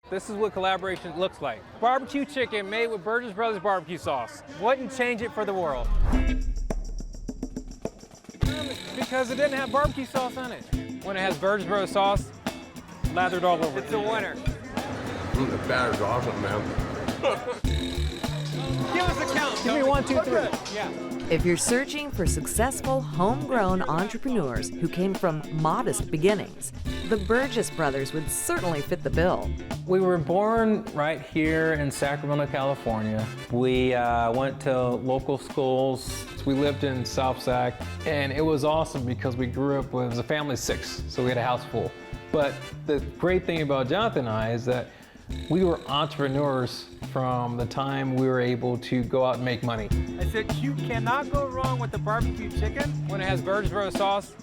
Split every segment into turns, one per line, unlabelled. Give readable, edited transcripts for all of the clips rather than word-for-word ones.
This is what collaboration looks like. Barbecue chicken made with Burgess Brothers barbecue sauce.
Wouldn't change it for the world.
Because it didn't have barbecue sauce on it. When it has Burgess Brothers sauce, lathered all over.
It's a winner.
The batter's awesome, man.
Give us a count.
Give me 1, 2, 3.
Yeah.
If you're searching for successful, homegrown entrepreneurs who came from modest beginnings, the Burgess brothers would certainly fit the bill.
We were born right here in Sacramento, California. We went to local schools.
We lived in South Sac, and it was awesome because we grew up with a family of 6, so we had a house full. But the great thing about Jonathan and I is that we were entrepreneurs from the time we were able to go out and make money.
I said you cannot go wrong with the barbecue chicken.
When it has Burgess Brothers sauce,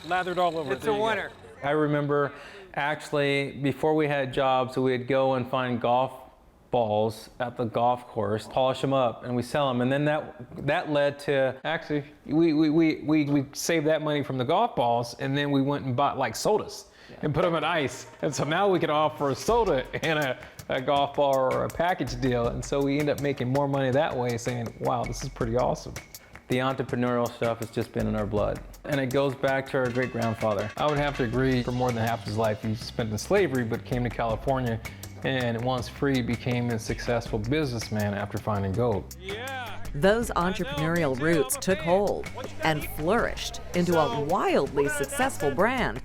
lathered all over.
It's a winner.
I remember actually before we had jobs, we'd go and find golf balls at the golf course, polish them up, and we sell them. And then that led to, actually, we saved that money from the golf balls, and then we went and bought like sodas and put them in ice. And so now we can offer a soda and a golf ball or a package deal. And so we end up making more money that way, saying, wow, this is pretty awesome. The entrepreneurial stuff has just been in our blood. And it goes back to our great-grandfather.
I would have to agree, for more than half his life he spent in slavery, but came to California, and once free, became a successful businessman after finding gold.
Those entrepreneurial roots took hold and flourished into a wildly successful brand.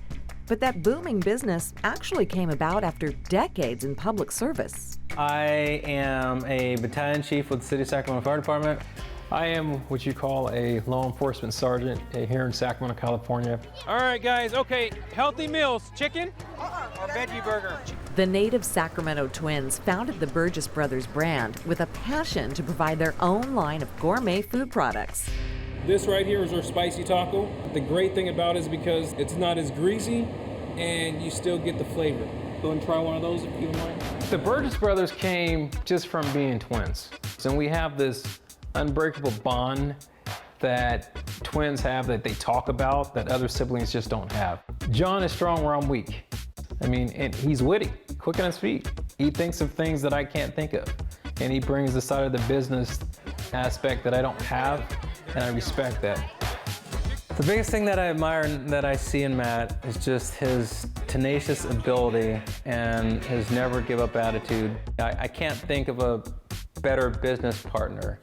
But that booming business actually came about after decades in public service.
I am a battalion chief with the City of Sacramento Fire Department.
I am what you call a law enforcement sergeant here in Sacramento, California. All right, guys, okay, healthy meals, chicken
Or veggie burger.
The native Sacramento twins founded the Burgess Brothers brand with a passion to provide their own line of gourmet food products.
This right here is our spicy taco. The great thing about it is because it's not as greasy and you still get the flavor. Go and try one of those if you don't mind. The Burgess brothers came just from being twins. And we have this unbreakable bond that twins have that they talk about that other siblings just don't have. John is strong where I'm weak. I mean, and he's witty, quick on his feet. He thinks of things that I can't think of. And he brings the side of the business aspect that I don't have, and I respect that.
The biggest thing that I admire and that I see in Matt is just his tenacious ability and his never give up attitude. I can't think of a better business partner.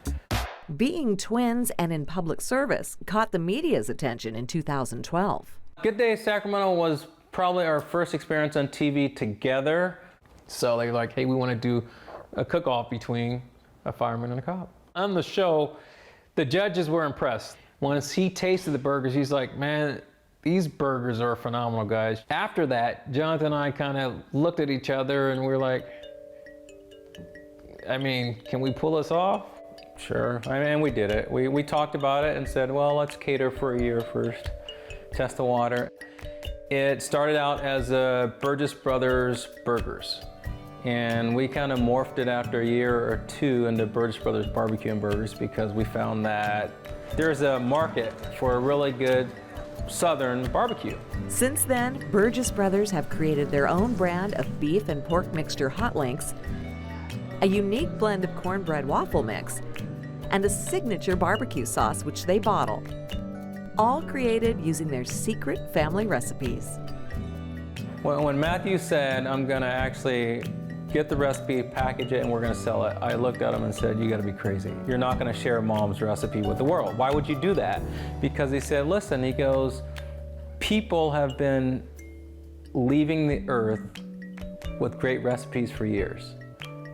Being twins and in public service caught the media's attention in 2012.
Good Day Sacramento was probably our first experience on TV together.
So they're like, hey, we want to do a cook-off between a fireman and a cop. On the show, the judges were impressed. Once he tasted the burgers, he's like, man, these burgers are phenomenal, guys. After that, Jonathan and I kind of looked at each other and we're like, I mean, can we pull this off?
Sure, and we did it. We talked about it and said, well, let's cater for a year first, test the water. It started out as a Burgess Brothers Burgers, and we kind of morphed it after a year or two into Burgess Brothers Barbecue and Burgers because we found that there's a market for a really good Southern barbecue.
Since then, Burgess Brothers have created their own brand of beef and pork mixture hot links, a unique blend of cornbread waffle mix, and a signature barbecue sauce which they bottle, all created using their secret family recipes.
When Matthew said, I'm gonna actually get the recipe, package it, and we're gonna sell it, I looked at him and said, you gotta be crazy. You're not gonna share mom's recipe with the world. Why would you do that? Because he said, listen, he goes, people have been leaving the earth with great recipes for years.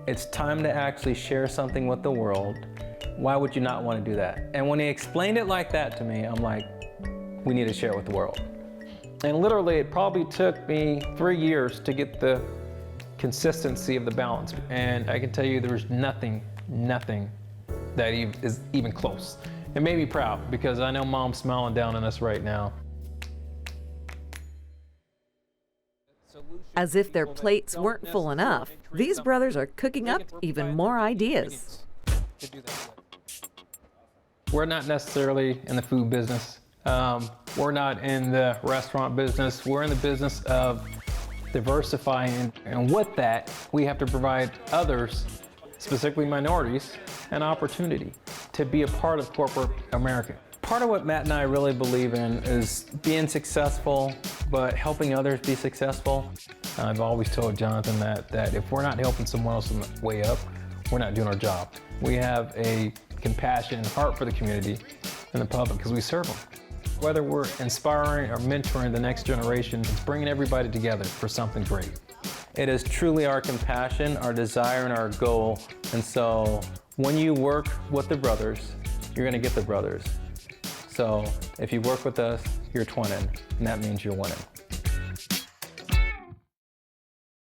It's time to actually share something with the world. Why would you not want to do that? And when he explained it like that to me, I'm like, we need to share it with the world.
And literally, it probably took me 3 years to get the consistency of the balance. And I can tell you there's nothing that is even close. It made me proud because I know Mom's smiling down on us right now.
As if their plates weren't full enough, these brothers are cooking up even more ideas.
We're not necessarily in the food business. We're not in the restaurant business. We're in the business of
diversify, and with that, we have to provide others, specifically minorities, an opportunity to be a part of corporate America. Part of what Matt and I really believe in is being successful, but helping others be successful. I've always told Jonathan that if we're not helping someone else on the way up, we're not doing our job. We have a compassion and heart for the community and the public because we serve them. Whether we're inspiring or mentoring the next generation, it's bringing everybody together for something great. It is truly our compassion, our desire, and our goal. And so when you work with the brothers, you're gonna get the brothers. So if you work with us, you're twinning, and that means you're winning.